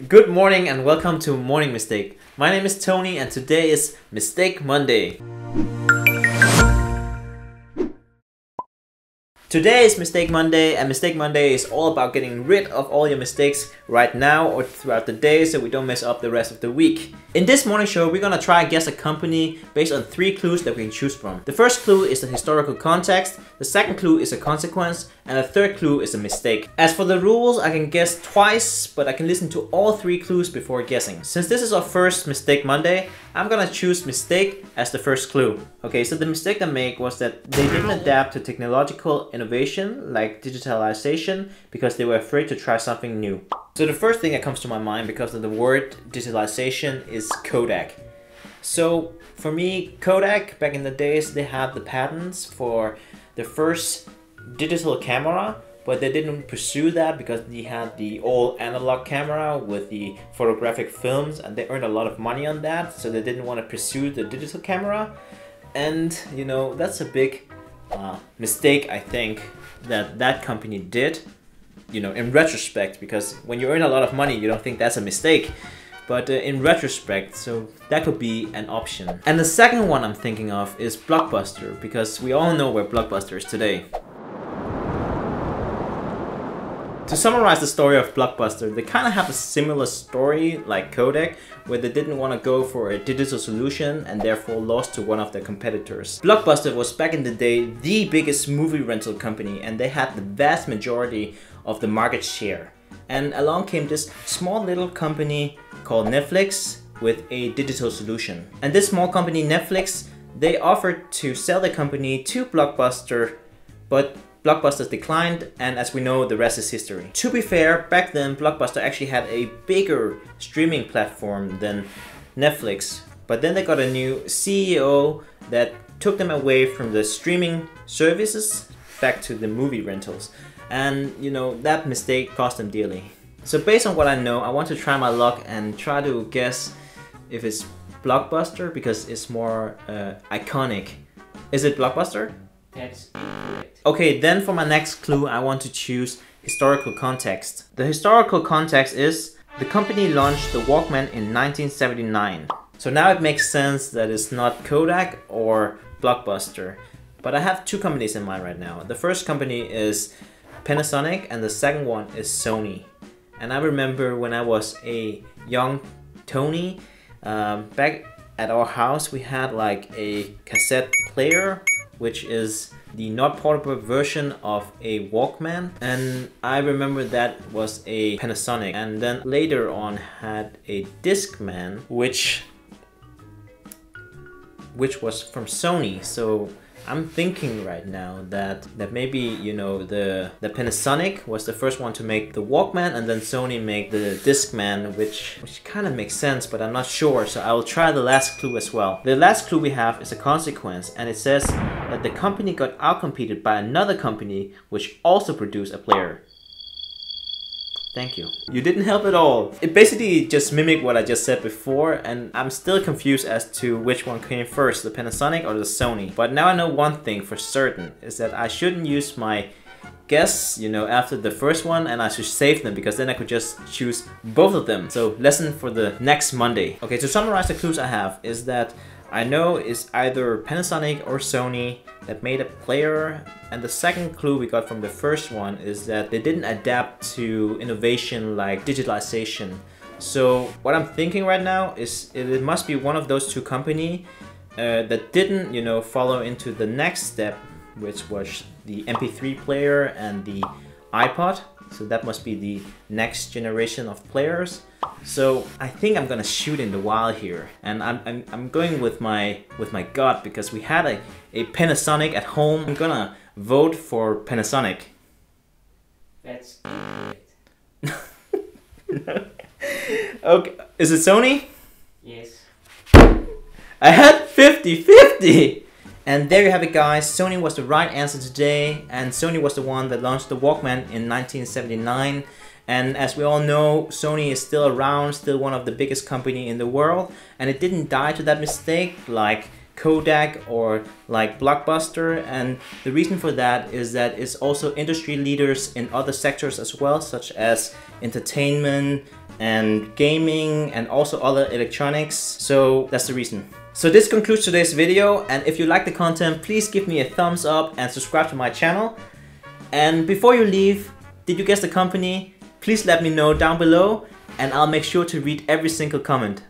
Good morning and welcome to Morning Mistake. My name is Tony and today is Mistake Monday. Today is Mistake Monday, and Mistake Monday is all about getting rid of all your mistakes right now or throughout the day so we don't mess up the rest of the week. In this morning show, we're gonna try and guess a company based on 3 clues that we can choose from. The first clue is the historical context, the second clue is a consequence, and the third clue is a mistake. As for the rules, I can guess twice, but I can listen to all 3 clues before guessing. Since this is our first Mistake Monday, I'm gonna choose mistake as the first clue. Okay, so the mistake they made was that they didn't adapt to technological innovation like digitalization because they were afraid to try something new. So the first thing that comes to my mind because of the word digitalization is Kodak. So for me, Kodak, back in the days, they had the patents for the first digital camera, but they didn't pursue that because they had the old analog camera with the photographic films and they earned a lot of money on that, so they didn't want to pursue the digital camera. And you know, that's a big mistake, I think, that company did, you know, in retrospect, because when you earn a lot of money you don't think that's a mistake, but in retrospect, so that could be an option. And the second one I'm thinking of is Blockbuster, because we all know where Blockbuster is today. To summarize the story of Blockbuster, they kind of have a similar story like Kodak, where they didn't want to go for a digital solution and therefore lost to one of their competitors. Blockbuster was back in the day the biggest movie rental company, and they had the vast majority of the market share. And along came this small little company called Netflix with a digital solution. And this small company Netflix, they offered to sell the company to Blockbuster, but Blockbuster declined, and as we know, the rest is history. To be fair, back then Blockbuster actually had a bigger streaming platform than Netflix, but then they got a new CEO that took them away from the streaming services back to the movie rentals. And you know, that mistake cost them dearly. So based on what I know, I want to try my luck and try to guess if it's Blockbuster because it's more iconic. Is it Blockbuster? That's incorrect. Okay, then for my next clue, I want to choose historical context. The historical context is the company launched the Walkman in 1979. So now it makes sense that it's not Kodak or Blockbuster. But I have 2 companies in mind right now. The first company is Panasonic and the second one is Sony. And I remember when I was a young Tony, back at our house we had like a cassette player, which is the not portable version of a Walkman, and I remember that was a Panasonic, and then later on had a Discman which was from Sony. So I'm thinking right now that maybe, you know, the Panasonic was the first one to make the Walkman and then Sony made the Discman, which kind of makes sense, but I'm not sure, so I will try the last clue as well. The last clue we have is a consequence, and it says that the company got outcompeted by another company which also produced a player. Thank you. You didn't help at all. It basically just mimicked what I just said before, and I'm still confused as to which one came first, the Panasonic or the Sony. But now I know one thing for certain, is that I shouldn't use my guess, you know, after the first one, and I should save them, because then I could just choose both of them. So lesson for the next Monday. Okay, to summarize the clues I have is that I know it's either Panasonic or Sony that made a player, and the second clue we got from the first one is that they didn't adapt to innovation like digitalization. So what I'm thinking right now is it must be one of those 2 companies that didn't, you know, follow into the next step, which was the MP3 player and the iPod. So that must be the next generation of players. So I think I'm gonna shoot in the wild here, and I'm going with my gut because we had a Panasonic at home. I'm gonna vote for Panasonic. That's incorrect. Okay, is it Sony? Yes. I had 50-50! And there you have it, guys. Sony was the right answer today, and Sony was the one that launched the Walkman in 1979. And as we all know, Sony is still around, still one of the biggest company in the world, and it didn't die to that mistake like Kodak or like Blockbuster. And the reason for that is that it's also industry leaders in other sectors as well, such as entertainment, and gaming and also other electronics. So that's the reason. So this concludes today's video, and if you like the content, please give me a thumbs up and subscribe to my channel. And before you leave, did you guess the company? Please let me know down below, and I'll make sure to read every single comment.